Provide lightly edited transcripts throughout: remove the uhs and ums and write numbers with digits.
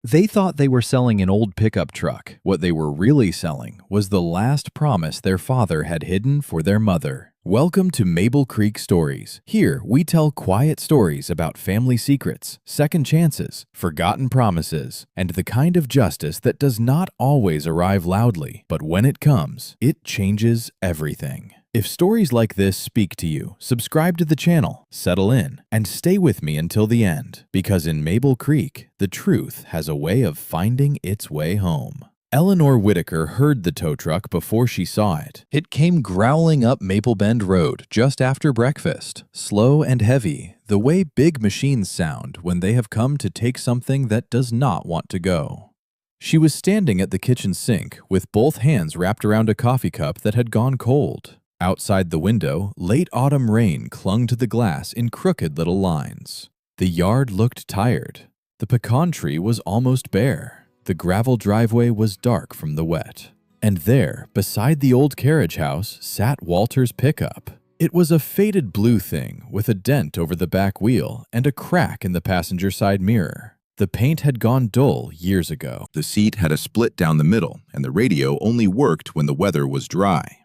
They thought they were selling an old pickup truck. What they were really selling was the last promise their father had hidden for their mother. Welcome to Mabel Creek Stories. Here, we tell quiet stories about family secrets, second chances, forgotten promises, and the kind of justice that does not always arrive loudly, but when it comes, it changes everything. If stories like this speak to you, subscribe to the channel, settle in, and stay with me until the end, because in Mabel Creek, the truth has a way of finding its way home. Eleanor Whitaker heard the tow truck before she saw it. It came growling up Maple Bend Road just after breakfast, slow and heavy, the way big machines sound when they have come to take something that does not want to go. She was standing at the kitchen sink with both hands wrapped around a coffee cup that had gone cold. Outside the window, late autumn rain clung to the glass in crooked little lines. The yard looked tired. The pecan tree was almost bare. The gravel driveway was dark from the wet. And there, beside the old carriage house, sat Walter's pickup. It was a faded blue thing with a dent over the back wheel and a crack in the passenger side mirror. The paint had gone dull years ago. The seat had a split down the middle, and the radio only worked when the weather was dry.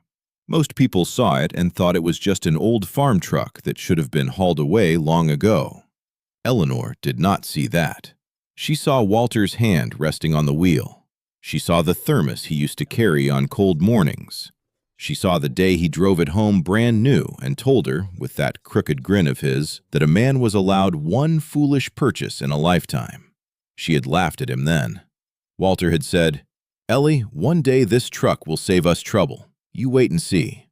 Most people saw it and thought it was just an old farm truck that should have been hauled away long ago. Eleanor did not see that. She saw Walter's hand resting on the wheel. She saw the thermos he used to carry on cold mornings. She saw the day he drove it home brand new and told her, with that crooked grin of his, that a man was allowed one foolish purchase in a lifetime. She had laughed at him then. Walter had said, "Ellie, one day this truck will save us trouble. You wait and see."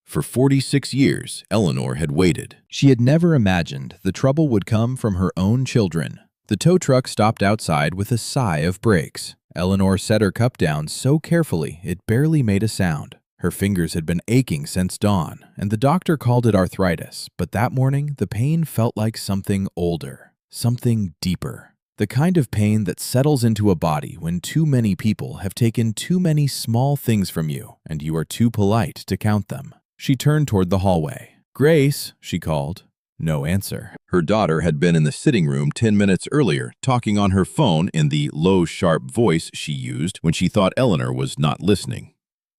For 46 years, Eleanor had waited. She had never imagined the trouble would come from her own children. The tow truck stopped outside with a sigh of brakes. Eleanor set her cup down so carefully it barely made a sound. Her fingers had been aching since dawn, and the doctor called it arthritis, but that morning the pain felt like something older, something deeper. The kind of pain that settles into a body when too many people have taken too many small things from you and you are too polite to count them. She turned toward the hallway. "Grace," she called. No answer. Her daughter had been in the sitting room 10 minutes earlier, talking on her phone in the low, sharp voice she used when she thought Eleanor was not listening.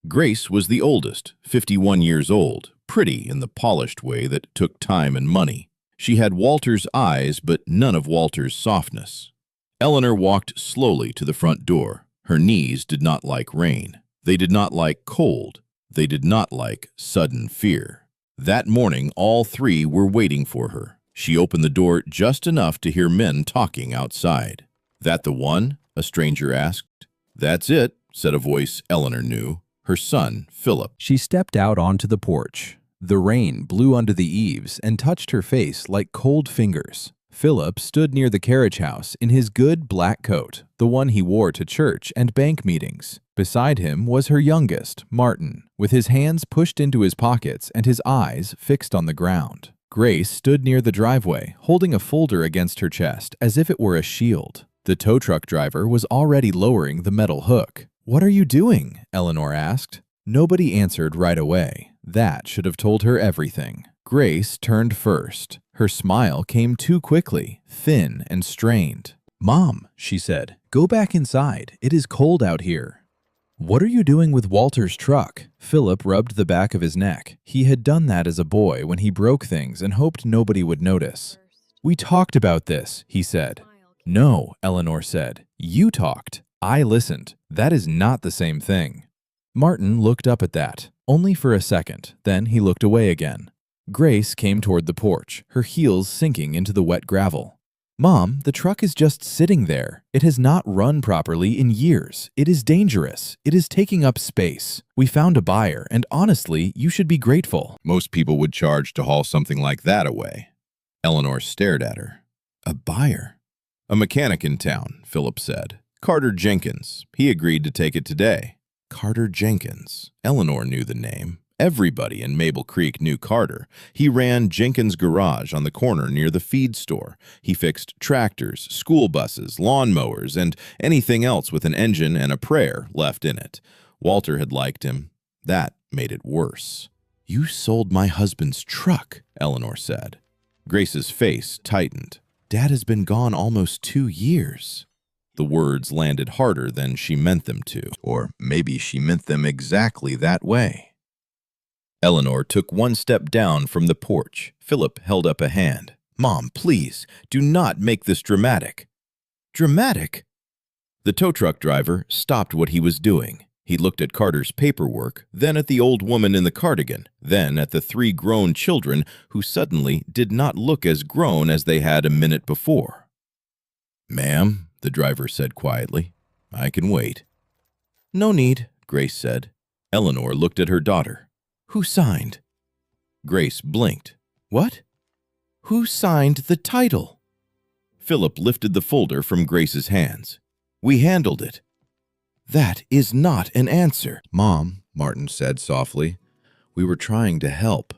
Grace was the oldest, 51 years old, pretty in the polished way that took time and money. She had Walter's eyes, but none of Walter's softness. Eleanor walked slowly to the front door. Her knees did not like rain. They did not like cold. They did not like sudden fear. That morning, all three were waiting for her. She opened the door just enough to hear men talking outside. "That the one?" a stranger asked. "That's it," said a voice Eleanor knew. Her son, Philip. She stepped out onto the porch. The rain blew under the eaves and touched her face like cold fingers. Philip stood near the carriage house in his good black coat, the one he wore to church and bank meetings. Beside him was her youngest, Martin, with his hands pushed into his pockets and his eyes fixed on the ground. Grace stood near the driveway, holding a folder against her chest as if it were a shield. The tow truck driver was already lowering the metal hook. "What are you doing?" Eleanor asked. Nobody answered right away. That should have told her everything. Grace turned first. Her smile came too quickly, thin and strained. "Mom," she said, "go back inside. It is cold out here." "What are you doing with Walter's truck?" Philip rubbed the back of his neck. He had done that as a boy when he broke things and hoped nobody would notice. "We talked about this," he said. "No," Eleanor said. "You talked. I listened. That is not the same thing." Martin looked up at that, only for a second, then he looked away again. Grace came toward the porch, her heels sinking into the wet gravel. "Mom, the truck is just sitting there. It has not run properly in years. It is dangerous. It is taking up space. We found a buyer, and honestly, you should be grateful." Most people would charge to haul something like that away. Eleanor stared at her. "A buyer?" "A mechanic in town," Philip said. "Carter Jenkins. He agreed to take it today." Carter Jenkins. Eleanor knew the name. Everybody in Mabel Creek knew Carter. He ran Jenkins' garage on the corner near the feed store. He fixed tractors, school buses, lawnmowers, and anything else with an engine and a prayer left in it. Walter had liked him. That made it worse. "You sold my husband's truck," Eleanor said. Grace's face tightened. "Dad has been gone almost 2 years." The words landed harder than she meant them to. Or maybe she meant them exactly that way. Eleanor took one step down from the porch. Philip held up a hand. "Mom, please, do not make this dramatic." "Dramatic?" The tow truck driver stopped what he was doing. He looked at Carter's paperwork, then at the old woman in the cardigan, then at the 3 grown children who suddenly did not look as grown as they had a minute before. "Ma'am," the driver said quietly, "I can wait." "No need," Grace said. Eleanor looked at her daughter. "Who signed?" Grace blinked. "What? Who signed the title?" Philip lifted the folder from Grace's hands. "We handled it." "That is not an answer." "Mom," Martin said softly, "we were trying to help."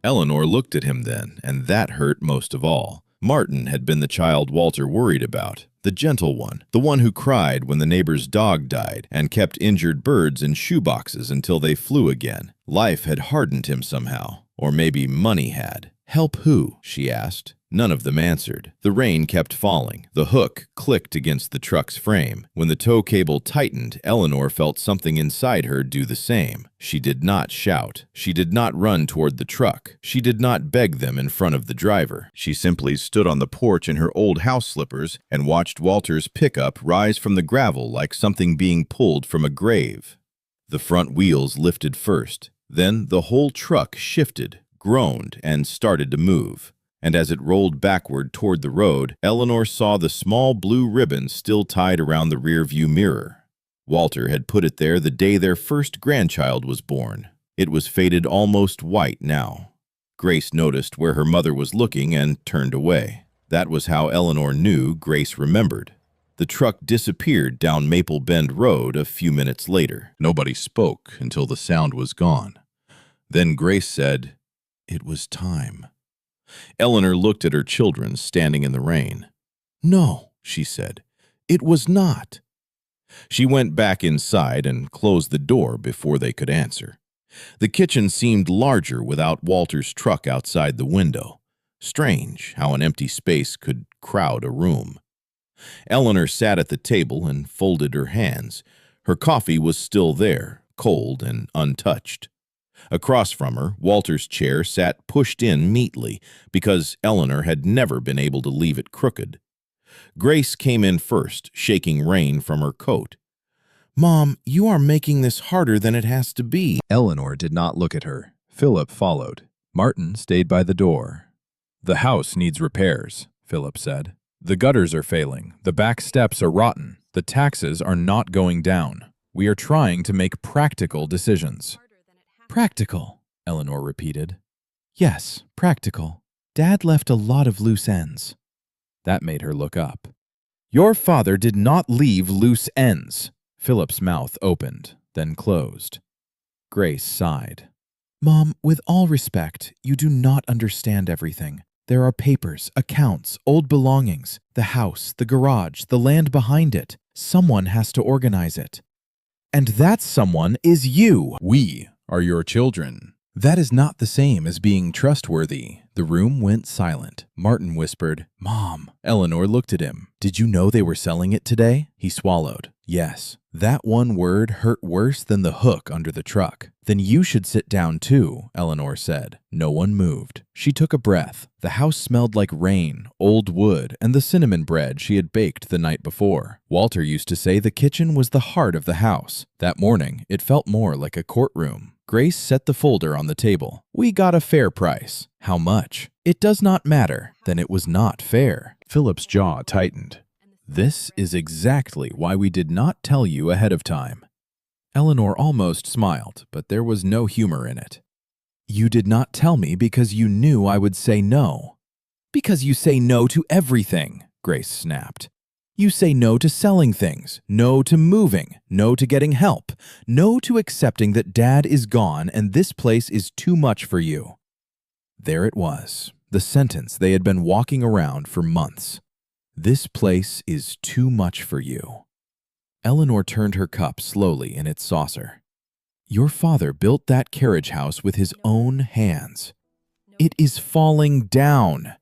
Eleanor looked at him then, and that hurt most of all. Martin had been the child Walter worried about, the gentle one, the one who cried when the neighbor's dog died and kept injured birds in shoeboxes until they flew again. Life had hardened him somehow, or maybe money had. "Help who?" she asked. None of them answered. The rain kept falling. The hook clicked against the truck's frame. When the tow cable tightened, Eleanor felt something inside her do the same. She did not shout. She did not run toward the truck. She did not beg them in front of the driver. She simply stood on the porch in her old house slippers and watched Walter's pickup rise from the gravel like something being pulled from a grave. The front wheels lifted first. Then the whole truck shifted, groaned, and started to move. And as it rolled backward toward the road, Eleanor saw the small blue ribbon still tied around the rearview mirror. Walter had put it there the day their first grandchild was born. It was faded almost white now. Grace noticed where her mother was looking and turned away. That was how Eleanor knew Grace remembered. The truck disappeared down Maple Bend Road a few minutes later. Nobody spoke until the sound was gone. Then Grace said, "It was time." Eleanor looked at her children standing in the rain. "No," she said, "it was not." She went back inside and closed the door before they could answer. The kitchen seemed larger without Walter's truck outside the window. Strange how an empty space could crowd a room. Eleanor sat at the table and folded her hands. Her coffee was still there, cold and untouched. Across from her, Walter's chair sat pushed in neatly because Eleanor had never been able to leave it crooked. Grace came in first, shaking rain from her coat. "Mom, you are making this harder than it has to be." Eleanor did not look at her. Philip followed. Martin stayed by the door. "The house needs repairs," Philip said. "The gutters are failing. The back steps are rotten. The taxes are not going down. We are trying to make practical decisions." "Practical," Eleanor repeated. "Yes, practical. Dad left a lot of loose ends." That made her look up. "Your father did not leave loose ends." Philip's mouth opened, then closed. Grace sighed. "Mom, with all respect, you do not understand everything. There are papers, accounts, old belongings, the house, the garage, the land behind it. Someone has to organize it. And that someone is you." "We are your children." "That is not the same as being trustworthy." The room went silent. Martin whispered, "Mom." Eleanor looked at him. "Did you know they were selling it today?" He swallowed. "Yes." That one word hurt worse than the hook under the truck. "Then you should sit down too," Eleanor said. No one moved. She took a breath. The house smelled like rain, old wood, and the cinnamon bread she had baked the night before. Walter used to say the kitchen was the heart of the house. That morning, it felt more like a courtroom. Grace set the folder on the table. "We got a fair price." "How much?" "It does not matter." "Then it was not fair." Philip's jaw tightened. "This is exactly why we did not tell you ahead of time." Eleanor almost smiled, but there was no humor in it. "You did not tell me because you knew I would say no." "Because you say no to everything," Grace snapped. "You say no to selling things, no to moving, no to getting help, no to accepting that Dad is gone and this place is too much for you." There it was, the sentence they had been walking around for months. "This place is too much for you." Eleanor turned her cup slowly in its saucer. "Your father built that carriage house with his own hands. It is falling down.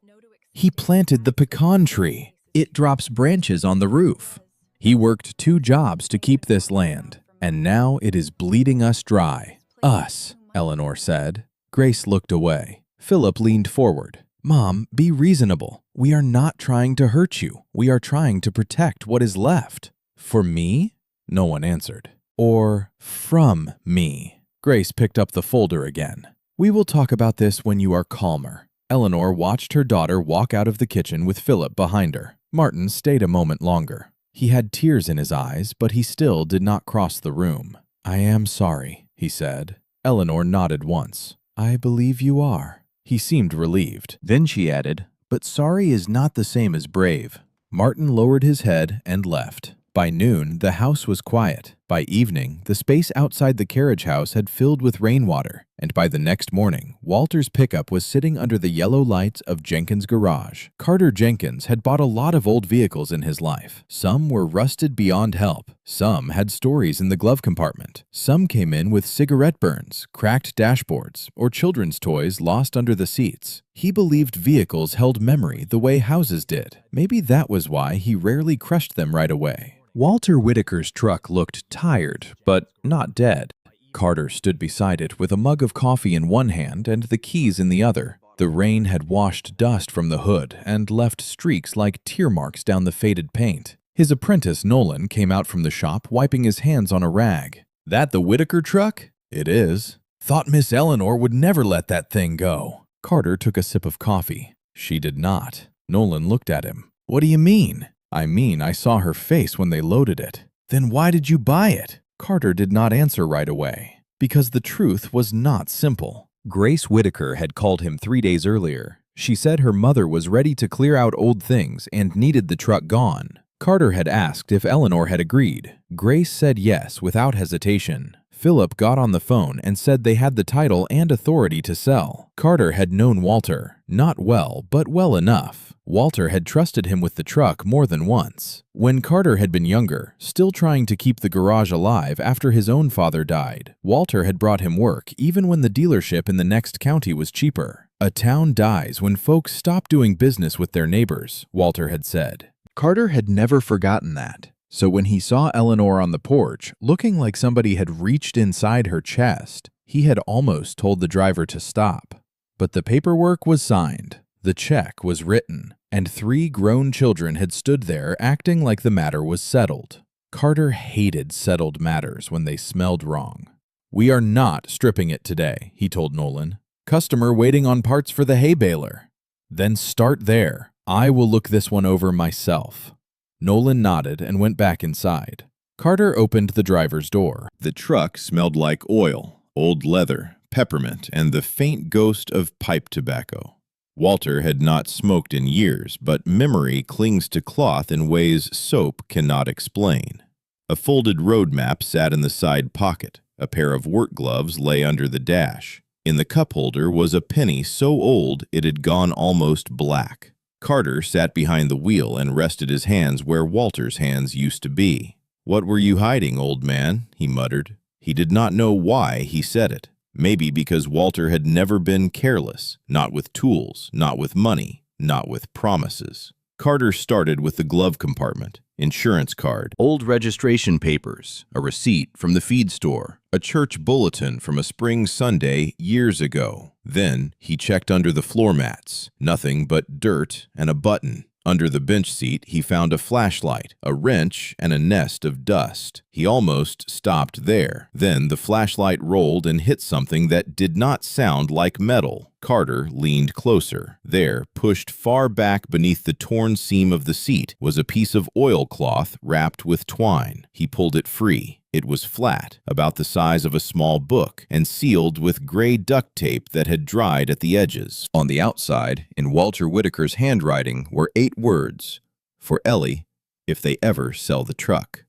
He planted the pecan tree. It drops branches on the roof. He worked 2 jobs to keep this land, and now it is bleeding us dry. Us, Eleanor said. Grace looked away. Philip leaned forward. Mom, be reasonable. We are not trying to hurt you. We are trying to protect what is left. For me? No one answered. Or from me. Grace picked up the folder again. We will talk about this when you are calmer. Eleanor watched her daughter walk out of the kitchen with Philip behind her. Martin stayed a moment longer. He had tears in his eyes, but he still did not cross the room. I am sorry, he said. Eleanor nodded once. I believe you are. He seemed relieved. Then she added, but sorry is not the same as brave. Martin lowered his head and left. By noon, the house was quiet. By evening, the space outside the carriage house had filled with rainwater, and by the next morning, Walter's pickup was sitting under the yellow lights of Jenkins' garage. Carter Jenkins had bought a lot of old vehicles in his life. Some were rusted beyond help. Some had stories in the glove compartment. Some came in with cigarette burns, cracked dashboards, or children's toys lost under the seats. He believed vehicles held memory the way houses did. Maybe that was why he rarely crushed them right away. Walter Whitaker's truck looked tired, but not dead. Carter stood beside it with a mug of coffee in one hand and the keys in the other. The rain had washed dust from the hood and left streaks like tear marks down the faded paint. His apprentice, Nolan, came out from the shop, wiping his hands on a rag. That the Whitaker truck? It is. Thought Miss Eleanor would never let that thing go. Carter took a sip of coffee. She did not. Nolan looked at him. What do you mean? I saw her face when they loaded it. Then why did you buy it? Carter did not answer right away, because the truth was not simple. Grace Whitaker had called him 3 days earlier. She said her mother was ready to clear out old things and needed the truck gone. Carter had asked if Eleanor had agreed. Grace said yes without hesitation. Philip got on the phone and said they had the title and authority to sell. Carter had known Walter, not well, but well enough. Walter had trusted him with the truck more than once. When Carter had been younger, still trying to keep the garage alive after his own father died, Walter had brought him work even when the dealership in the next county was cheaper. A town dies when folks stop doing business with their neighbors, Walter had said. Carter had never forgotten that. So when he saw Eleanor on the porch, looking like somebody had reached inside her chest, he had almost told the driver to stop. But the paperwork was signed, the check was written, and 3 grown children had stood there acting like the matter was settled. Carter hated settled matters when they smelled wrong. We are not stripping it today, he told Nolan. Customer waiting on parts for the hay baler. Then start there. I will look this one over myself. Nolan nodded and went back inside. Carter opened the driver's door. The truck smelled like oil, old leather, peppermint, and the faint ghost of pipe tobacco. Walter had not smoked in years, but memory clings to cloth in ways soap cannot explain. A folded road map sat in the side pocket. A pair of work gloves lay under the dash. In the cup holder was a penny so old it had gone almost black. Carter sat behind the wheel and rested his hands where Walter's hands used to be. "What were you hiding, old man?" he muttered. He did not know why he said it. Maybe because Walter had never been careless, not with tools, not with money, not with promises. Carter started with the glove compartment. Insurance card, old registration papers, a receipt from the feed store, a church bulletin from a spring Sunday years ago. Then he checked under the floor mats. Nothing but dirt and a button. Under the bench seat, he found a flashlight, a wrench, and a nest of dust. He almost stopped there. Then the flashlight rolled and hit something that did not sound like metal. Carter leaned closer. There, pushed far back beneath the torn seam of the seat, was a piece of oilcloth wrapped with twine. He pulled it free. It was flat, about the size of a small book, and sealed with gray duct tape that had dried at the edges. On the outside, in Walter Whitaker's handwriting, were 8 words, "For Ellie, if they ever sell the truck."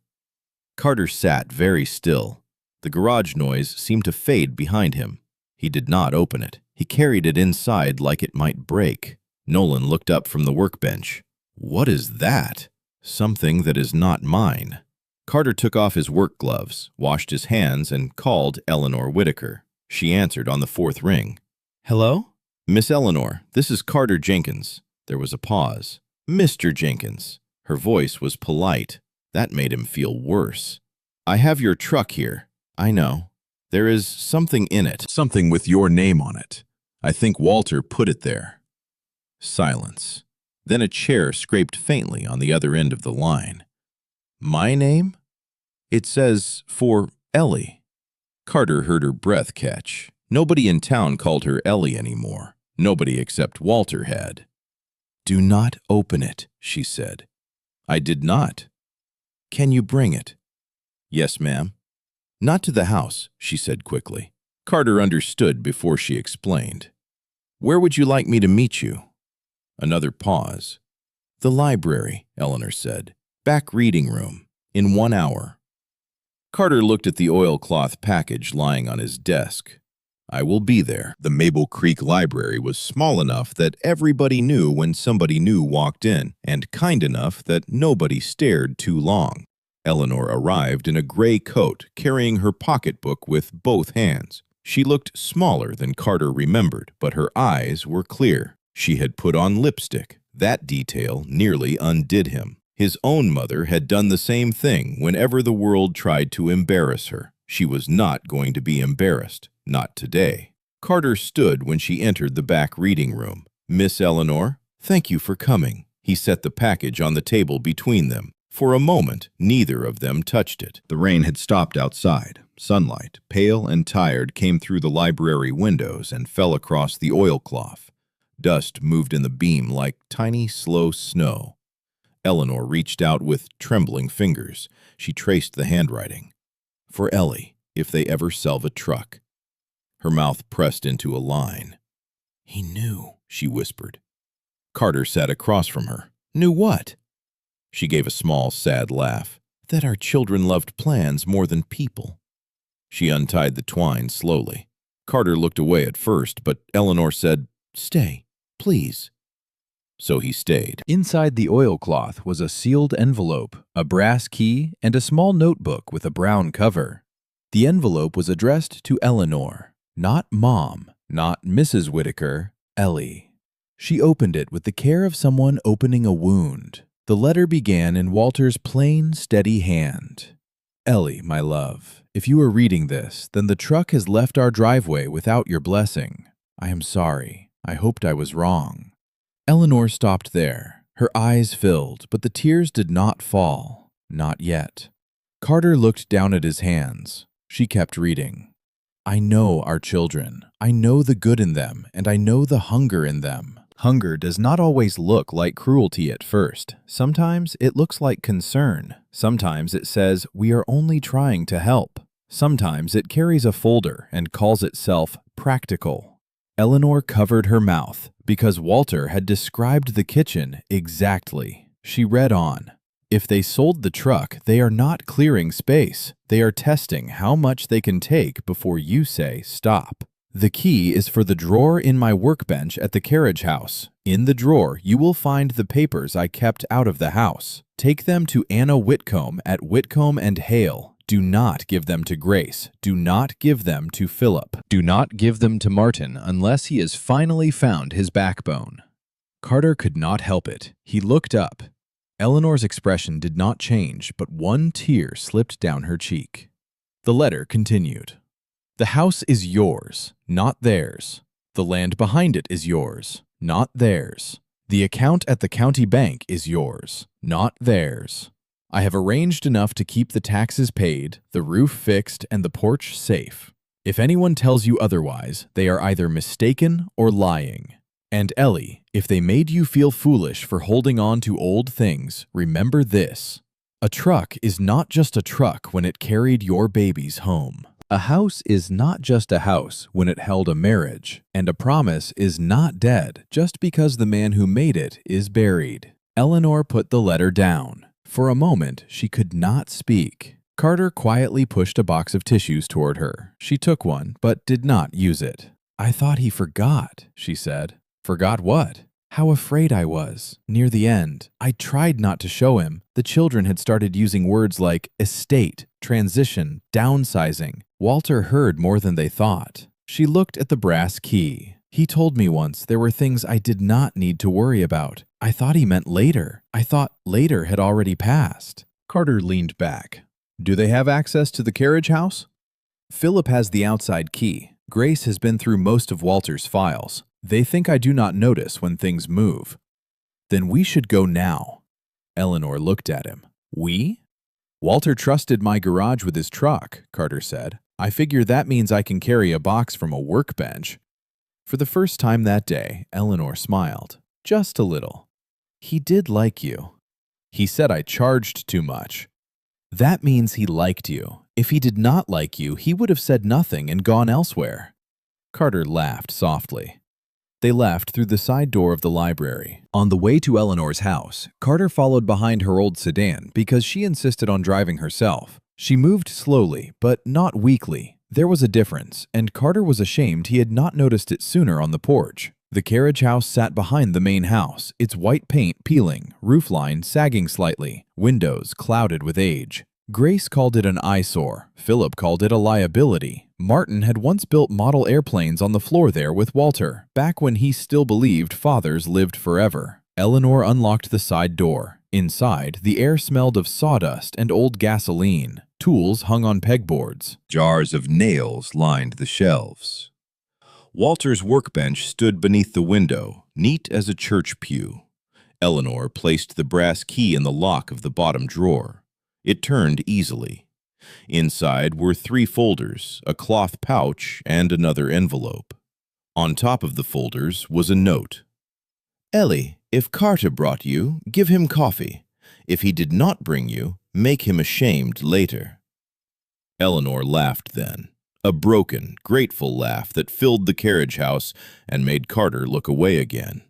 Carter sat very still. The garage noise seemed to fade behind him. He did not open it. He carried it inside like it might break. Nolan looked up from the workbench. "What is that?" "Something that is not mine." Carter took off his work gloves, washed his hands, and called Eleanor Whitaker. She answered on the 4th ring. "Hello?" "Miss Eleanor, this is Carter Jenkins." There was a pause. "Mr. Jenkins." Her voice was polite. That made him feel worse. "I have your truck here. I know. There is something in it." "Something with your name on it. I think Walter put it there." Silence. Then a chair scraped faintly on the other end of the line. "My name? It says, for Ellie." Carter heard her breath catch. Nobody in town called her Ellie anymore. Nobody except Walter had. "Do not open it," she said. "I did not." "Can you bring it?" "Yes, ma'am." "Not to the house," she said quickly. Carter understood before she explained. "Where would you like me to meet you?" Another pause. "The library," Eleanor said. "Back reading room. In 1 hour." Carter looked at the oilcloth package lying on his desk. "I will be there." The Mabel Creek Library was small enough that everybody knew when somebody new walked in, and kind enough that nobody stared too long. Eleanor arrived in a gray coat, carrying her pocketbook with both hands. She looked smaller than Carter remembered, but her eyes were clear. She had put on lipstick. That detail nearly undid him. His own mother had done the same thing whenever the world tried to embarrass her. She was not going to be embarrassed. Not today. Carter stood when she entered the back reading room. "Miss Eleanor, thank you for coming." He set the package on the table between them. For a moment, neither of them touched it. The rain had stopped outside. Sunlight, pale and tired, came through the library windows and fell across the oilcloth. Dust moved in the beam like tiny, slow snow. Eleanor reached out with trembling fingers. She traced the handwriting. "For Ellie, if they ever sell a truck." Her mouth pressed into a line. "He knew," she whispered. Carter sat across from her. "Knew what?" She gave a small, sad laugh. "That our children loved plans more than people." She untied the twine slowly. Carter looked away at first, but Eleanor said, "Stay, please." So he stayed. Inside the oilcloth was a sealed envelope, a brass key, and a small notebook with a brown cover. The envelope was addressed to Eleanor. Not Mom, not Mrs. Whitaker, Ellie. She opened it with the care of someone opening a wound. The letter began in Walter's plain, steady hand. "Ellie, my love, if you are reading this, then the truck has left our driveway without your blessing. I am sorry. I hoped I was wrong." Eleanor stopped there. Her eyes filled, but the tears did not fall. Not yet. Carter looked down at his hands. She kept reading. "I know our children. I know the good in them, and I know the hunger in them. Hunger does not always look like cruelty at first. Sometimes it looks like concern. Sometimes it says, we are only trying to help. Sometimes it carries a folder and calls itself practical." Eleanor covered her mouth because Walter had described the kitchen exactly. She read on. "If they sold the truck, they are not clearing space. They are testing how much they can take before you say stop. The key is for the drawer in my workbench at the carriage house. In the drawer, you will find the papers I kept out of the house. Take them to Anna Whitcomb at Whitcomb and Hale. Do not give them to Grace. Do not give them to Philip. Do not give them to Martin unless he has finally found his backbone." Carter could not help it. He looked up. Eleanor's expression did not change, but one tear slipped down her cheek. The letter continued. "The house is yours, not theirs. The land behind it is yours, not theirs. The account at the county bank is yours, not theirs. I have arranged enough to keep the taxes paid, the roof fixed, and the porch safe. If anyone tells you otherwise, they are either mistaken or lying. And Ellie, if they made you feel foolish for holding on to old things, remember this. A truck is not just a truck when it carried your babies home. A house is not just a house when it held a marriage, and a promise is not dead just because the man who made it is buried." Eleanor put the letter down. For a moment, she could not speak. Carter quietly pushed a box of tissues toward her. She took one, but did not use it. "I thought he forgot," she said. "Forgot what?" "How afraid I was. Near the end, I tried not to show him. The children had started using words like estate, transition, downsizing. Walter heard more than they thought." She looked at the brass key. "He told me once there were things I did not need to worry about. I thought he meant later. I thought later had already passed." Carter leaned back. Do they have access to the carriage house? Philip has the outside key. Grace has been through most of Walter's files. They think I do not notice when things move. Then we should go now. Eleanor looked at him. We? Walter trusted my garage with his truck, Carter said. I figure that means I can carry a box from a workbench. For the first time that day, Eleanor smiled. Just a little. He did like you. He said I charged too much. That means he liked you. If he did not like you, he would have said nothing and gone elsewhere. Carter laughed softly. They left through the side door of the library. On the way to Eleanor's house, Carter followed behind her old sedan because she insisted on driving herself. She moved slowly, but not weakly. There was a difference, and Carter was ashamed he had not noticed it sooner on the porch. The carriage house sat behind the main house, its white paint peeling, roofline sagging slightly, windows clouded with age. Grace called it an eyesore. Philip called it a liability. Martin had once built model airplanes on the floor there with Walter, back when he still believed fathers lived forever. Eleanor unlocked the side door. Inside, the air smelled of sawdust and old gasoline. Tools hung on pegboards. Jars of nails lined the shelves. Walter's workbench stood beneath the window, neat as a church pew. Eleanor placed the brass key in the lock of the bottom drawer. It turned easily. Inside were 3 folders, a cloth pouch, and another envelope. On top of the folders was a note. Ellie, if Carter brought you, give him coffee. If he did not bring you, make him ashamed later. Eleanor laughed then, a broken, grateful laugh that filled the carriage house and made Carter look away again.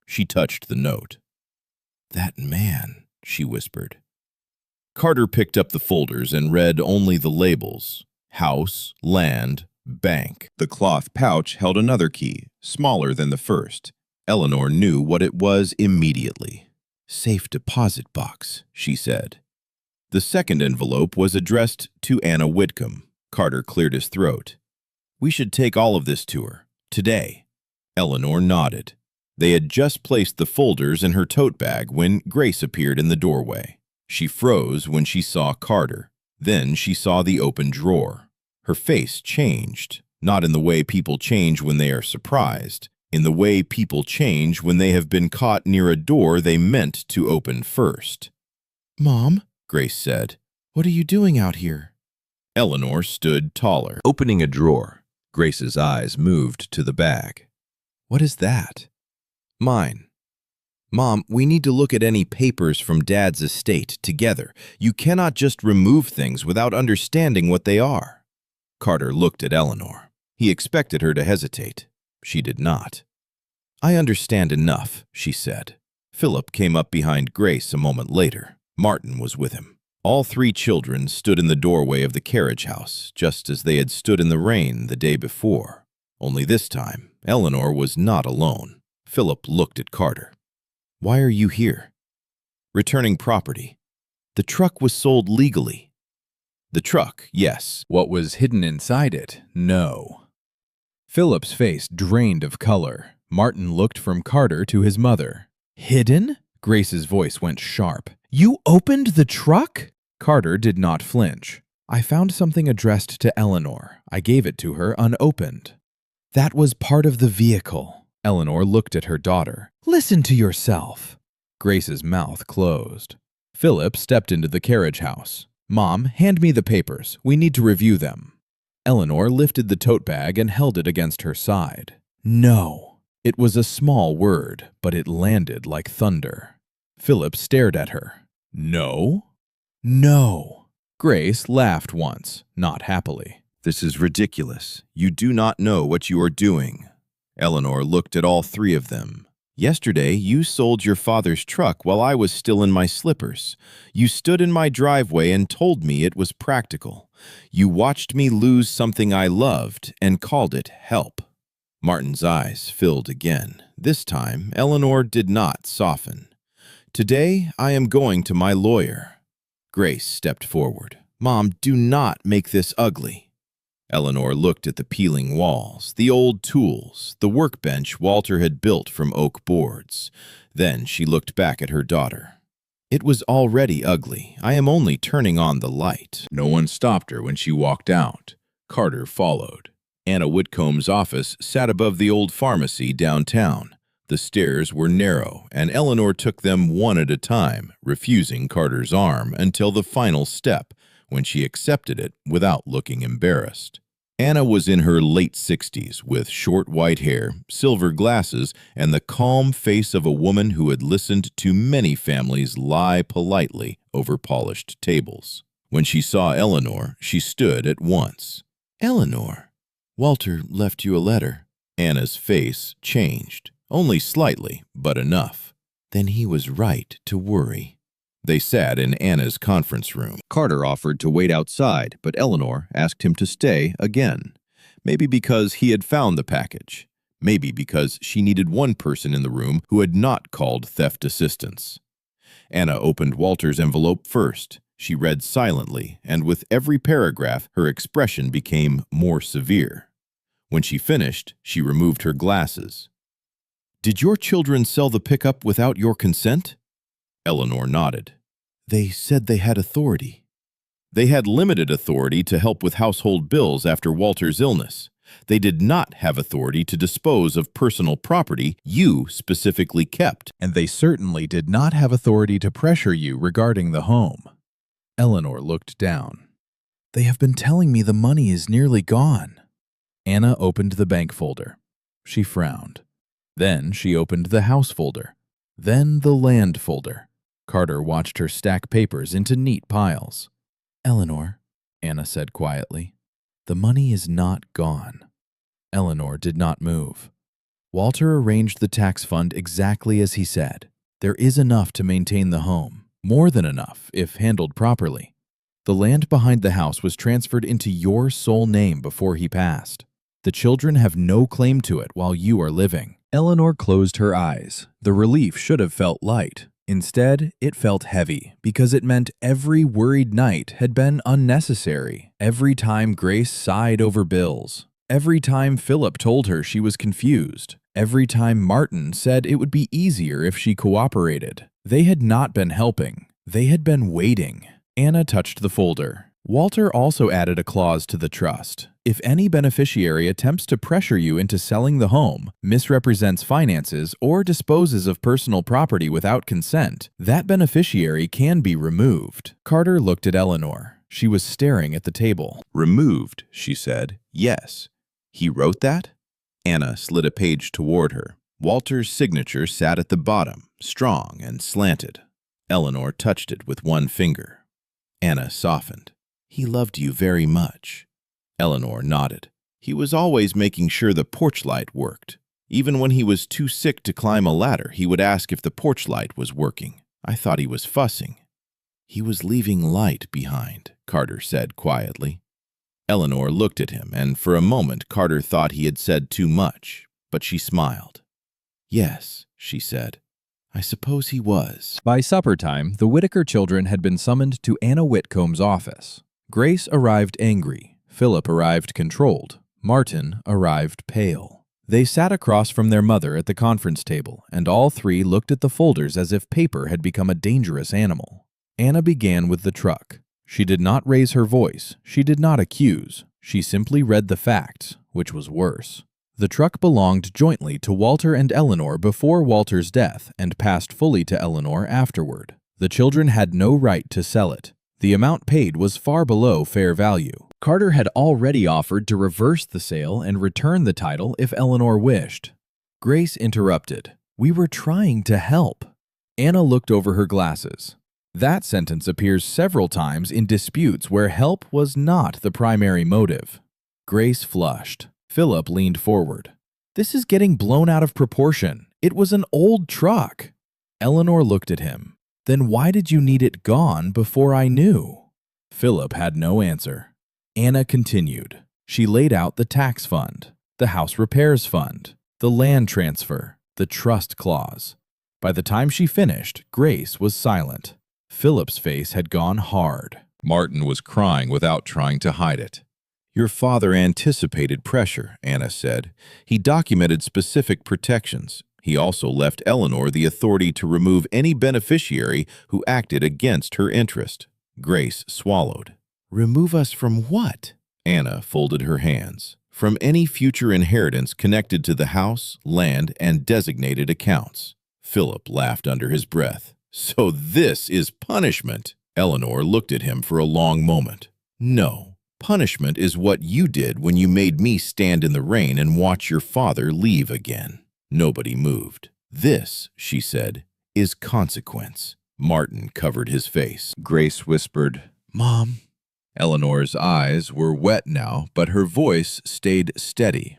She touched the note. That man, she whispered. Carter picked up the folders and read only the labels. House, land, bank. The cloth pouch held another key, smaller than the first. Eleanor knew what it was immediately. Safe deposit box, she said. The second envelope was addressed to Anna Whitcomb. Carter cleared his throat. We should take all of this to her, today. Eleanor nodded. They had just placed the folders in her tote bag when Grace appeared in the doorway. She froze when she saw Carter. Then she saw the open drawer. Her face changed, not in the way people change when they are surprised, in the way people change when they have been caught near a door they meant to open first. Mom, Grace said, what are you doing out here? Eleanor stood taller, opening a drawer. Grace's eyes moved to the bag. What is that? Mine. Mom, we need to look at any papers from Dad's estate together. You cannot just remove things without understanding what they are. Carter looked at Eleanor. He expected her to hesitate. She did not. I understand enough, she said. Philip came up behind Grace a moment later. Martin was with him. All 3 children stood in the doorway of the carriage house, just as they had stood in the rain the day before. Only this time, Eleanor was not alone. Philip looked at Carter. Why are you here? Returning property. The truck was sold legally. The truck, yes. What was hidden inside it, no. Philip's face drained of color. Martin looked from Carter to his mother. Hidden? Grace's voice went sharp. You opened the truck? Carter did not flinch. I found something addressed to Eleanor. I gave it to her unopened. That was part of the vehicle. Eleanor looked at her daughter. Listen to yourself. Grace's mouth closed. Philip stepped into the carriage house. Mom, hand me the papers. We need to review them. Eleanor lifted the tote bag and held it against her side. No. It was a small word, but it landed like thunder. Philip stared at her. No? No. Grace laughed once, not happily. This is ridiculous. You do not know what you are doing. Eleanor looked at all 3 of them. Yesterday, you sold your father's truck while I was still in my slippers. You stood in my driveway and told me it was practical. You watched me lose something I loved and called it help. Martin's eyes filled again. This time, Eleanor did not soften. Today, I am going to my lawyer. Grace stepped forward. Mom, do not make this ugly. Eleanor looked at the peeling walls, the old tools, the workbench Walter had built from oak boards. Then she looked back at her daughter. It was already ugly. I am only turning on the light. No one stopped her when she walked out. Carter followed. Anna Whitcomb's office sat above the old pharmacy downtown. The stairs were narrow, and Eleanor took them one at a time, refusing Carter's arm until the final step, when she accepted it without looking embarrassed. Anna was in her late 60s, with short white hair, silver glasses, and the calm face of a woman who had listened to many families lie politely over polished tables. When she saw Eleanor, she stood at once. "Eleanor, Walter left you a letter." Anna's face changed, only slightly, but enough. Then he was right to worry. They sat in Anna's conference room. Carter offered to wait outside, but Eleanor asked him to stay again. Maybe because he had found the package. Maybe because she needed one person in the room who had not called theft assistance. Anna opened Walter's envelope first. She read silently, and with every paragraph, her expression became more severe. When she finished, she removed her glasses. "Did your children sell the pickup without your consent?" Eleanor nodded. "They said they had authority." "They had limited authority to help with household bills after Walter's illness. They did not have authority to dispose of personal property you specifically kept." And they certainly did not have authority to pressure you regarding the home. Eleanor looked down. "They have been telling me the money is nearly gone." Anna opened the bank folder. She frowned. Then she opened the house folder. Then the land folder. Carter watched her stack papers into neat piles. "Eleanor," Anna said quietly, "the money is not gone." Eleanor did not move. Walter arranged the tax fund exactly as he said. There is enough to maintain the home, more than enough if handled properly. The land behind the house was transferred into your sole name before he passed. The children have no claim to it while you are living. Eleanor closed her eyes. The relief should have felt light. Instead, it felt heavy because it meant every worried night had been unnecessary. Every time Grace sighed over bills. Every time Philip told her she was confused. Every time Martin said it would be easier if she cooperated. They had not been helping. They had been waiting. Anna touched the folder. Walter also added a clause to the trust. If any beneficiary attempts to pressure you into selling the home, misrepresents finances, or disposes of personal property without consent, that beneficiary can be removed. Carter looked at Eleanor. She was staring at the table. "Removed," she said. "Yes. He wrote that?" Anna slid a page toward her. Walter's signature sat at the bottom, strong and slanted. Eleanor touched it with one finger. Anna softened. "He loved you very much." Eleanor nodded. "He was always making sure the porch light worked. Even when he was too sick to climb a ladder, he would ask if the porch light was working. I thought he was fussing." "He was leaving light behind," Carter said quietly. Eleanor looked at him, and for a moment Carter thought he had said too much, but she smiled. "Yes," she said. "I suppose he was." By supper time, the Whitaker children had been summoned to Anna Whitcomb's office. Grace arrived angry. Philip arrived controlled. Martin arrived pale. They sat across from their mother at the conference table, and all three looked at the folders as if paper had become a dangerous animal. Anna began with the truck. She did not raise her voice. She did not accuse. She simply read the facts, which was worse. The truck belonged jointly to Walter and Eleanor before Walter's death and passed fully to Eleanor afterward. The children had no right to sell it. The amount paid was far below fair value. Carter had already offered to reverse the sale and return the title if Eleanor wished. Grace interrupted. "We were trying to help." Anna looked over her glasses. That sentence appears several times in disputes where help was not the primary motive. Grace flushed. Philip leaned forward. "This is getting blown out of proportion. It was an old truck." Eleanor looked at him. "Then why did you need it gone before I knew?" Philip had no answer. Anna continued. She laid out the tax fund, the house repairs fund, the land transfer, the trust clause. By the time she finished, Grace was silent. Philip's face had gone hard. Martin was crying without trying to hide it. "Your father anticipated pressure," Anna said. "He documented specific protections. He also left Eleanor the authority to remove any beneficiary who acted against her interest. Grace swallowed. "Remove us from what?" Anna folded her hands. "From any future inheritance connected to the house, land, and designated accounts." Philip laughed under his breath. "So this is punishment?" Eleanor looked at him for a long moment. "No. Punishment is what you did when you made me stand in the rain and watch your father leave again." Nobody moved. "This," she said, "is consequence." Martin covered his face. Grace whispered, "Mom." Eleanor's eyes were wet now, but her voice stayed steady.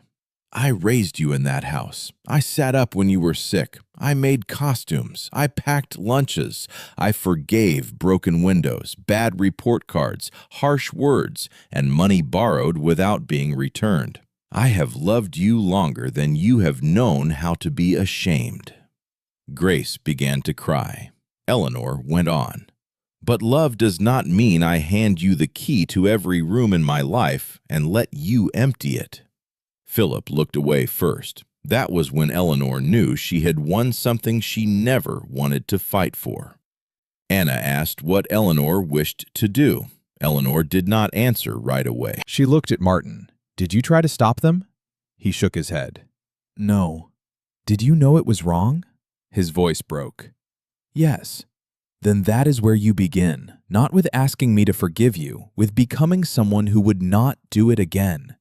"I raised you in that house. I sat up when you were sick. I made costumes. I packed lunches. I forgave broken windows, bad report cards, harsh words, and money borrowed without being returned. I have loved you longer than you have known how to be ashamed." Grace began to cry. Eleanor went on. "But love does not mean I hand you the key to every room in my life and let you empty it." Philip looked away first. That was when Eleanor knew she had won something she never wanted to fight for. Anna asked what Eleanor wished to do. Eleanor did not answer right away. She looked at Martin. "Did you try to stop them?" He shook his head. "No." "Did you know it was wrong?" His voice broke. "Yes." "Then that is where you begin, not with asking me to forgive you, with becoming someone who would not do it again."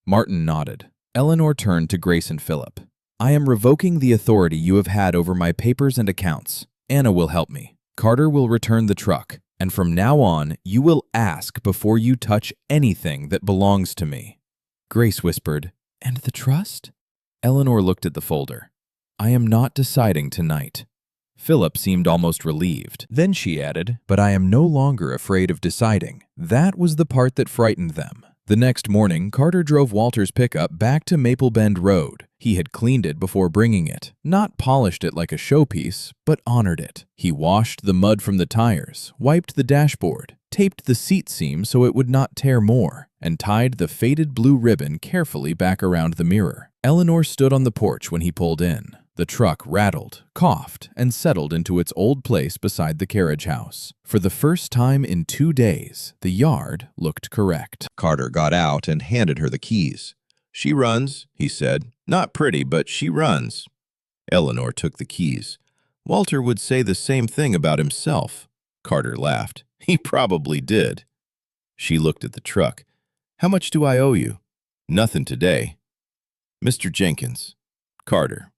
Martin nodded. Eleanor turned to Grace and Philip. "I am revoking the authority you have had over my papers and accounts. Anna will help me. Carter will return the truck, and from now on, you will ask before you touch anything that belongs to me." Grace whispered, "And the trust?" Eleanor looked at the folder. "I am not deciding tonight." Philip seemed almost relieved. Then she added, "But I am no longer afraid of deciding." That was the part that frightened them. The next morning, Carter drove Walter's pickup back to Maple Bend Road. He had cleaned it before bringing it, not polished it like a showpiece, but honored it. He washed the mud from the tires, wiped the dashboard, taped the seat seam so it would not tear more, and tied the faded blue ribbon carefully back around the mirror. Eleanor stood on the porch when he pulled in. The truck rattled, coughed, and settled into its old place beside the carriage house. For the first time in 2 days, the yard looked correct. Carter got out and handed her the keys. "She runs," he said. "Not pretty, but she runs." Eleanor took the keys. "Walter would say the same thing about himself." Carter laughed. "He probably did." She looked at the truck. "How much do I owe you?" "Nothing today." "Mr. Jenkins." "Carter."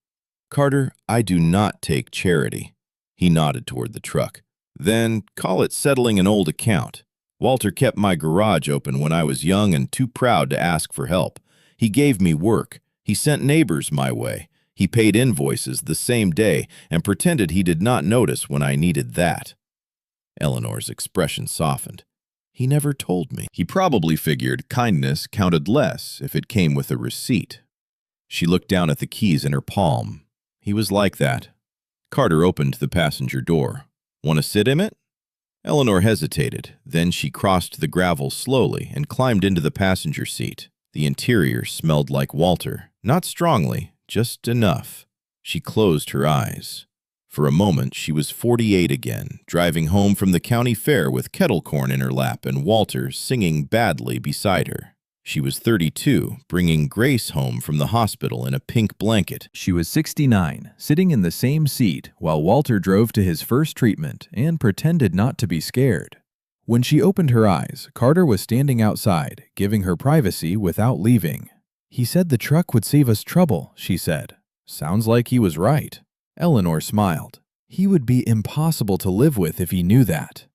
"Carter, I do not take charity." He nodded toward the truck. "Then call it settling an old account. Walter kept my garage open when I was young and too proud to ask for help. He gave me work. He sent neighbors my way. He paid invoices the same day and pretended he did not notice when I needed that." Eleanor's expression softened. "He never told me." He probably figured kindness counted less if it came with a receipt. She looked down at the keys in her palm. He was like that. Carter opened the passenger door. "Want to sit in it?" Eleanor hesitated. Then she crossed the gravel slowly and climbed into the passenger seat. The interior smelled like Walter. Not strongly, just enough. She closed her eyes. For a moment, she was 48 again, driving home from the county fair with kettle corn in her lap and Walter singing badly beside her. She was 32, bringing Grace home from the hospital in a pink blanket. She was 69, sitting in the same seat while Walter drove to his first treatment and pretended not to be scared. When she opened her eyes, Carter was standing outside, giving her privacy without leaving. "He said the truck would save us trouble," she said. "Sounds like he was right." Eleanor smiled. "He would be impossible to live with if he knew that."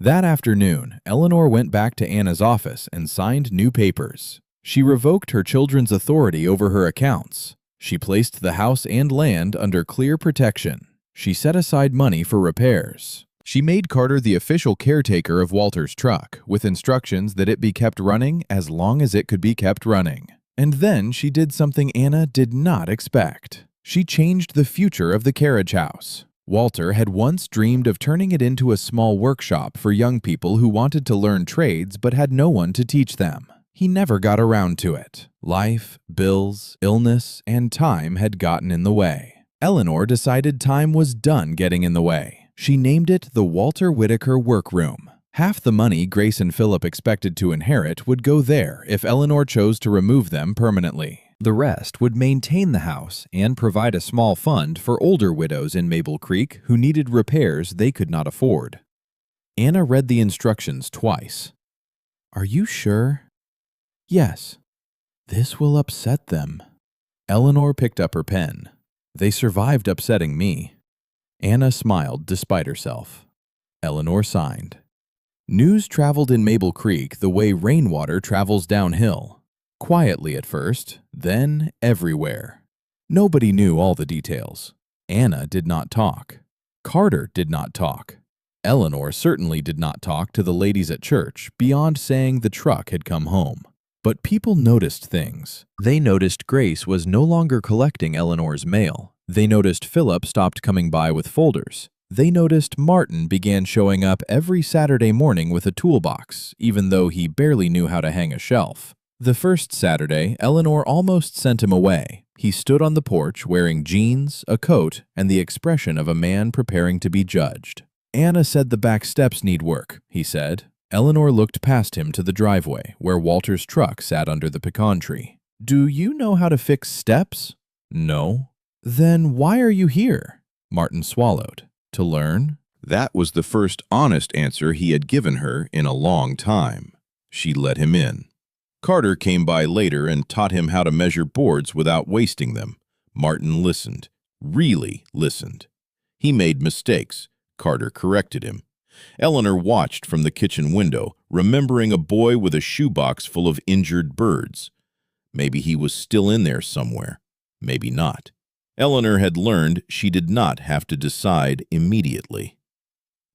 That afternoon, Eleanor went back to Anna's office and signed new papers. She revoked her children's authority over her accounts. She placed the house and land under clear protection. She set aside money for repairs. She made Carter the official caretaker of Walter's truck, with instructions that it be kept running as long as it could be kept running. And then she did something Anna did not expect. She changed the future of the carriage house. Walter had once dreamed of turning it into a small workshop for young people who wanted to learn trades but had no one to teach them. He never got around to it. Life, bills, illness, and time had gotten in the way. Eleanor decided time was done getting in the way. She named it the Walter Whitaker Workroom. Half the money Grace and Philip expected to inherit would go there if Eleanor chose to remove them permanently. The rest would maintain the house and provide a small fund for older widows in Mabel Creek who needed repairs they could not afford. Anna read the instructions twice. "Are you sure?" "Yes. This will upset them." Eleanor picked up her pen. "They survived upsetting me." Anna smiled despite herself. Eleanor signed. News traveled in Mabel Creek the way rainwater travels downhill. Quietly at first, then everywhere. Nobody knew all the details. Anna did not talk. Carter did not talk. Eleanor certainly did not talk to the ladies at church beyond saying the truck had come home. But people noticed things. They noticed Grace was no longer collecting Eleanor's mail. They noticed Philip stopped coming by with folders. They noticed Martin began showing up every Saturday morning with a toolbox, even though he barely knew how to hang a shelf. The first Saturday, Eleanor almost sent him away. He stood on the porch wearing jeans, a coat, and the expression of a man preparing to be judged. "Anna said the back steps need work," he said. Eleanor looked past him to the driveway, where Walter's truck sat under the pecan tree. "Do you know how to fix steps?" "No." "Then why are you here?" Martin swallowed. "To learn?" That was the first honest answer he had given her in a long time. She let him in. Carter came by later and taught him how to measure boards without wasting them. Martin listened, really listened. He made mistakes. Carter corrected him. Eleanor watched from the kitchen window, remembering a boy with a shoebox full of injured birds. Maybe he was still in there somewhere. Maybe not. Eleanor had learned she did not have to decide immediately.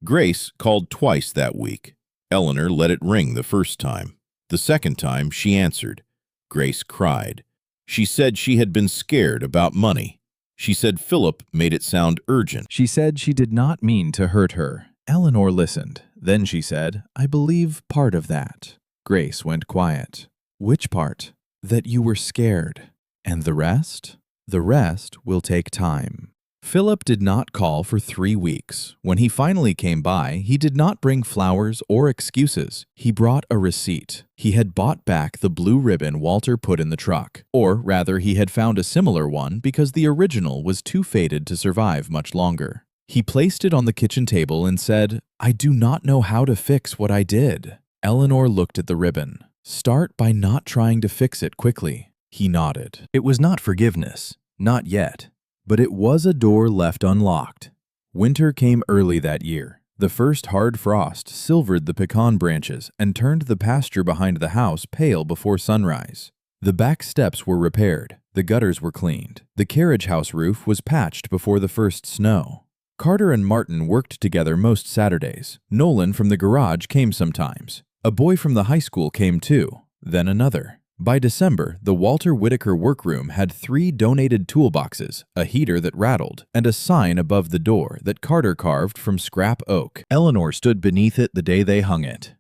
Grace called twice that week. Eleanor let it ring the first time. The second time, she answered. Grace cried. She said she had been scared about money. She said Philip made it sound urgent. She said she did not mean to hurt her. Eleanor listened. Then she said, "I believe part of that." Grace went quiet. "Which part?" "That you were scared." "And the rest?" "The rest will take time." Philip did not call for 3 weeks. When he finally came by, he did not bring flowers or excuses. He brought a receipt. He had bought back the blue ribbon Walter put in the truck. Or rather, he had found a similar one because the original was too faded to survive much longer. He placed it on the kitchen table and said, "I do not know how to fix what I did." Eleanor looked at the ribbon. "Start by not trying to fix it quickly." He nodded. It was not forgiveness. Not yet. But it was a door left unlocked. Winter came early that year. The first hard frost silvered the pecan branches and turned the pasture behind the house pale before sunrise. The back steps were repaired. The gutters were cleaned. The carriage house roof was patched before the first snow. Carter and Martin worked together most Saturdays. Nolan from the garage came sometimes. A boy from the high school came too, then another. By December, the Walter Whitaker workroom had 3 donated toolboxes, a heater that rattled, and a sign above the door that Carter carved from scrap oak. Eleanor stood beneath it the day they hung it.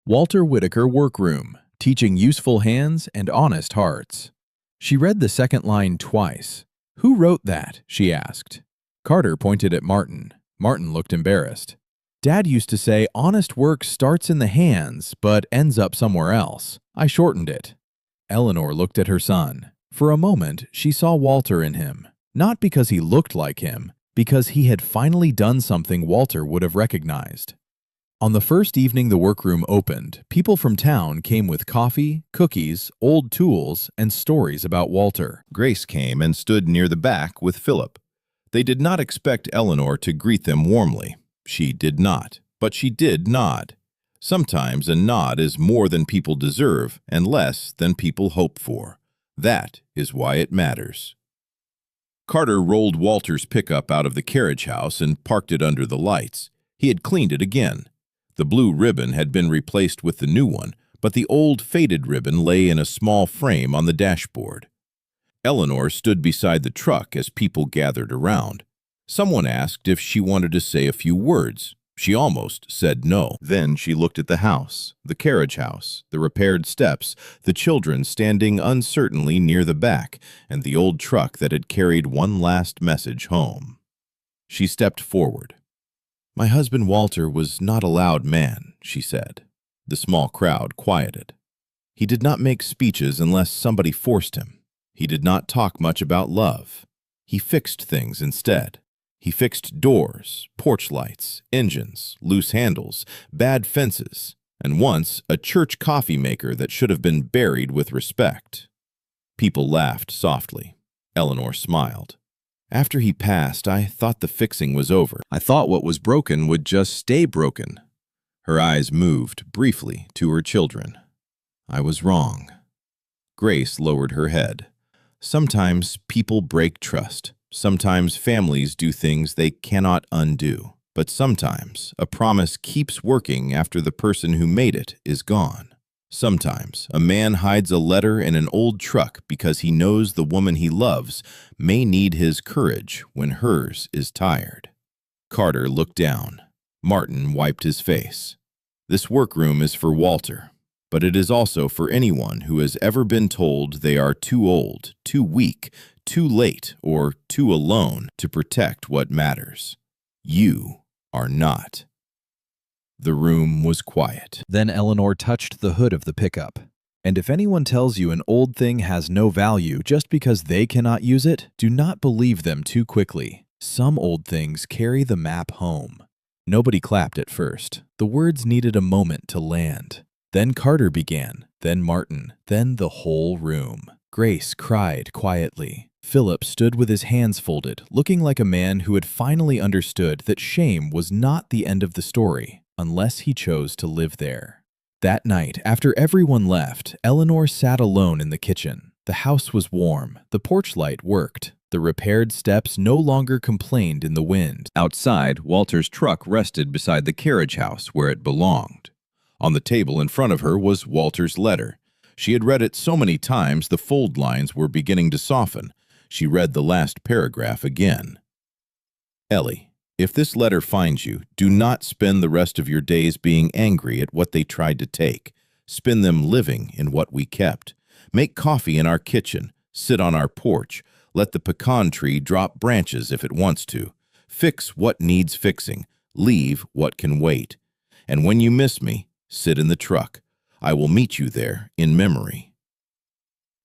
Walter Whitaker Workroom, teaching useful hands and honest hearts. She read the second line twice. "Who wrote that?" she asked. Carter pointed at Martin. Martin looked embarrassed. "Dad used to say honest work starts in the hands, but ends up somewhere else. I shortened it." Eleanor looked at her son. For a moment, she saw Walter in him. Not because he looked like him, because he had finally done something Walter would have recognized. On the first evening the workroom opened, people from town came with coffee, cookies, old tools, and stories about Walter. Grace came and stood near the back with Philip. They did not expect Eleanor to greet them warmly. She did not, but she did nod. Sometimes a nod is more than people deserve and less than people hope for. That is why it matters. Carter rolled Walter's pickup out of the carriage house and parked it under the lights. He had cleaned it again. The blue ribbon had been replaced with the new one, but the old faded ribbon lay in a small frame on the dashboard. Eleanor stood beside the truck as people gathered around. Someone asked if she wanted to say a few words. She almost said no. Then she looked at the house, the carriage house, the repaired steps, the children standing uncertainly near the back, and the old truck that had carried one last message home. She stepped forward. "My husband Walter was not a loud man," she said. The small crowd quieted. "He did not make speeches unless somebody forced him. He did not talk much about love. He fixed things instead. He fixed doors, porch lights, engines, loose handles, bad fences, and once a church coffee maker that should have been buried with respect." People laughed softly. Eleanor smiled. "After he passed, I thought the fixing was over. I thought what was broken would just stay broken." Her eyes moved briefly to her children. "I was wrong." Grace lowered her head. "Sometimes people break trust. Sometimes families do things they cannot undo. But sometimes a promise keeps working after the person who made it is gone. Sometimes a man hides a letter in an old truck because he knows the woman he loves may need his courage when hers is tired." Carter looked down. Martin wiped his face. "This workroom is for Walter, but it is also for anyone who has ever been told they are too old, too weak, too late, or too alone to protect what matters. You are not." The room was quiet. Then Eleanor touched the hood of the pickup. And if anyone tells you an old thing has no value just because they cannot use it, do not believe them too quickly. Some old things carry the map home. Nobody clapped at first. The words needed a moment to land. Then Carter began, then Martin, then the whole room. Grace cried quietly. Philip stood with his hands folded, looking like a man who had finally understood that shame was not the end of the story, unless he chose to live there. That night, after everyone left, Eleanor sat alone in the kitchen. The house was warm. The porch light worked. The repaired steps no longer complained in the wind. Outside, Walter's truck rested beside the carriage house where it belonged. On the table in front of her was Walter's letter. She had read it so many times the fold lines were beginning to soften. She read the last paragraph again. "Ellie, if this letter finds you, do not spend the rest of your days being angry at what they tried to take. Spend them living in what we kept. Make coffee in our kitchen. Sit on our porch. Let the pecan tree drop branches if it wants to. Fix what needs fixing. Leave what can wait. And when you miss me, sit in the truck. I will meet you there in memory."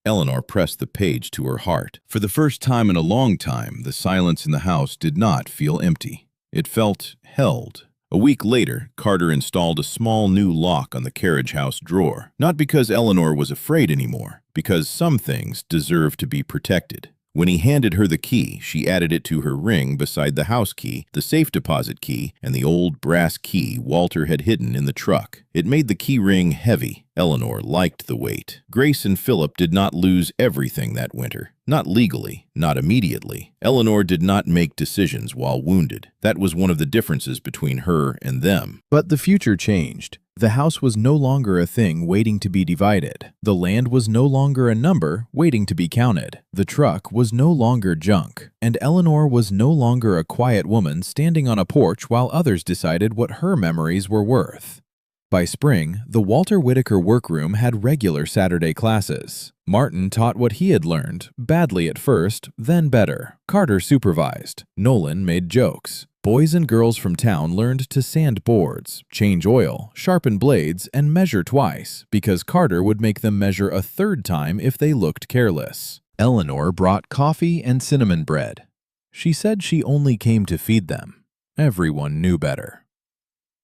Eleanor pressed the page to her heart. For the first time in a long time, the silence in the house did not feel empty. It felt held. A week later, Carter installed a small new lock on the carriage house drawer. Not because Eleanor was afraid anymore, because some things deserve to be protected. When he handed her the key, she added it to her ring beside the house key, the safe deposit key, and the old brass key Walter had hidden in the truck. It made the key ring heavy. Eleanor liked the weight. Grace and Philip did not lose everything that winter. Not legally, not immediately. Eleanor did not make decisions while wounded. That was one of the differences between her and them. But the future changed. The house was no longer a thing waiting to be divided. The land was no longer a number waiting to be counted. The truck was no longer junk. And Eleanor was no longer a quiet woman standing on a porch while others decided what her memories were worth. By spring, the Walter Whitaker workroom had regular Saturday classes. Martin taught what he had learned, badly at first, then better. Carter supervised. Nolan made jokes. Boys and girls from town learned to sand boards, change oil, sharpen blades, and measure twice, because Carter would make them measure a third time if they looked careless. Eleanor brought coffee and cinnamon bread. She said she only came to feed them. Everyone knew better.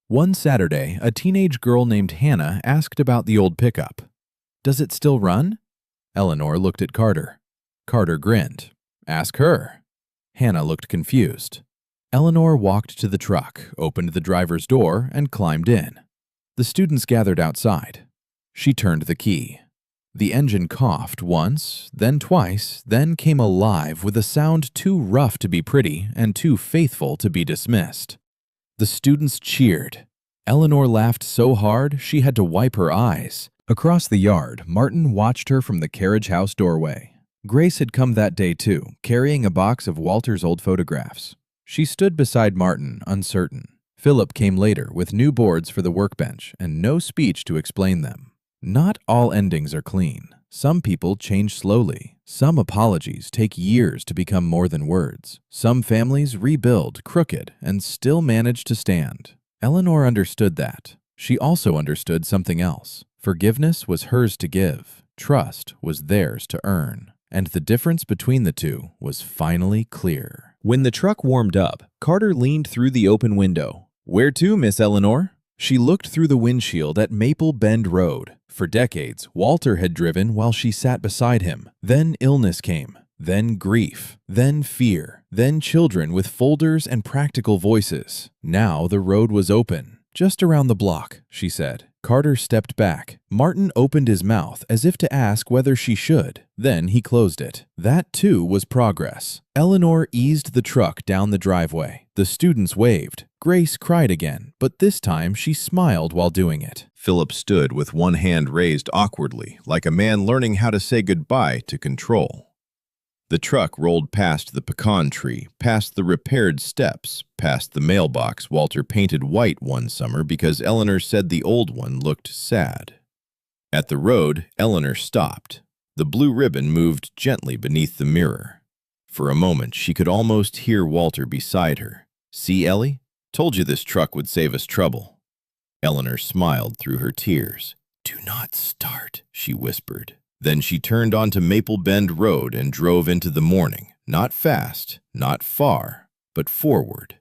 One Saturday, a teenage girl named Hannah asked about the old pickup. "Does it still run?" Eleanor looked at Carter. Carter grinned. "Ask her." Hannah looked confused. Eleanor walked to the truck, opened the driver's door, and climbed in. The students gathered outside. She turned the key. The engine coughed once, then twice, then came alive with a sound too rough to be pretty and too faithful to be dismissed. The students cheered. Eleanor laughed so hard she had to wipe her eyes. Across the yard, Martin watched her from the carriage house doorway. Grace had come that day too, carrying a box of Walter's old photographs. She stood beside Martin, uncertain. Philip came later with new boards for the workbench and no speech to explain them. Not all endings are clean. Some people change slowly. Some apologies take years to become more than words. Some families rebuild crooked and still manage to stand. Eleanor understood that. She also understood something else. Forgiveness was hers to give. Trust was theirs to earn. And the difference between the two was finally clear. When the truck warmed up, Carter leaned through the open window. "Where to, Miss Eleanor?" She looked through the windshield at Maple Bend Road. For decades, Walter had driven while she sat beside him. Then illness came. Then grief. Then fear. Then children with folders and practical voices. Now the road was open. "Just around the block," she said. Carter stepped back. Martin opened his mouth as if to ask whether she should. Then he closed it. That, too, was progress. Eleanor eased the truck down the driveway. The students waved. Grace cried again, but this time she smiled while doing it. Philip stood with one hand raised awkwardly, like a man learning how to say goodbye to control. The truck rolled past the pecan tree, past the repaired steps, past the mailbox Walter painted white one summer because Eleanor said the old one looked sad. At the road, Eleanor stopped. The blue ribbon moved gently beneath the mirror. For a moment, she could almost hear Walter beside her. "See, Ellie? Told you this truck would save us trouble." Eleanor smiled through her tears. "Do not start," she whispered. Then she turned onto Maple Bend Road and drove into the morning, not fast, not far, but forward.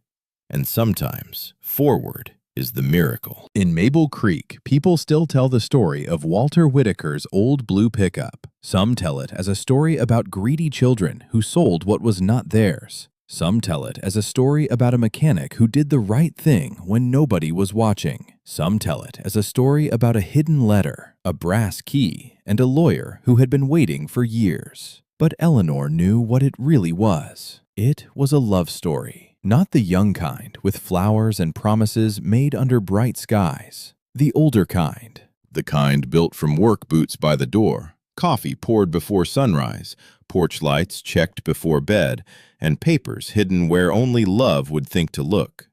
And sometimes, forward is the miracle. In Mabel Creek, people still tell the story of Walter Whitaker's old blue pickup. Some tell it as a story about greedy children who sold what was not theirs. Some tell it as a story about a mechanic who did the right thing when nobody was watching. Some tell it as a story about a hidden letter, a brass key, and a lawyer who had been waiting for years. But Eleanor knew what it really was. It was a love story, not the young kind with flowers and promises made under bright skies. The older kind. The kind built from work boots by the door, coffee poured before sunrise, porch lights checked before bed, and papers hidden where only love would think to look.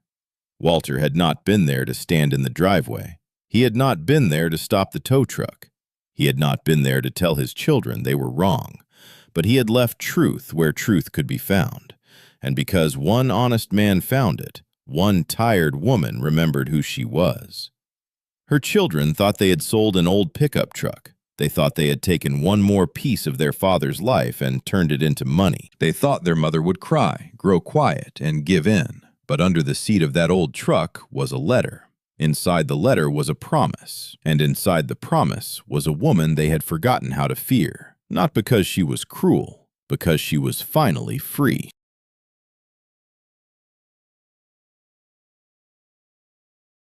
Walter had not been there to stand in the driveway. He had not been there to stop the tow truck. He had not been there to tell his children they were wrong. But he had left truth where truth could be found. And because one honest man found it, one tired woman remembered who she was. Her children thought they had sold an old pickup truck. They thought they had taken one more piece of their father's life and turned it into money. They thought their mother would cry, grow quiet, and give in. But under the seat of that old truck was a letter. Inside the letter was a promise. And inside the promise was a woman they had forgotten how to fear. Not because she was cruel, because she was finally free.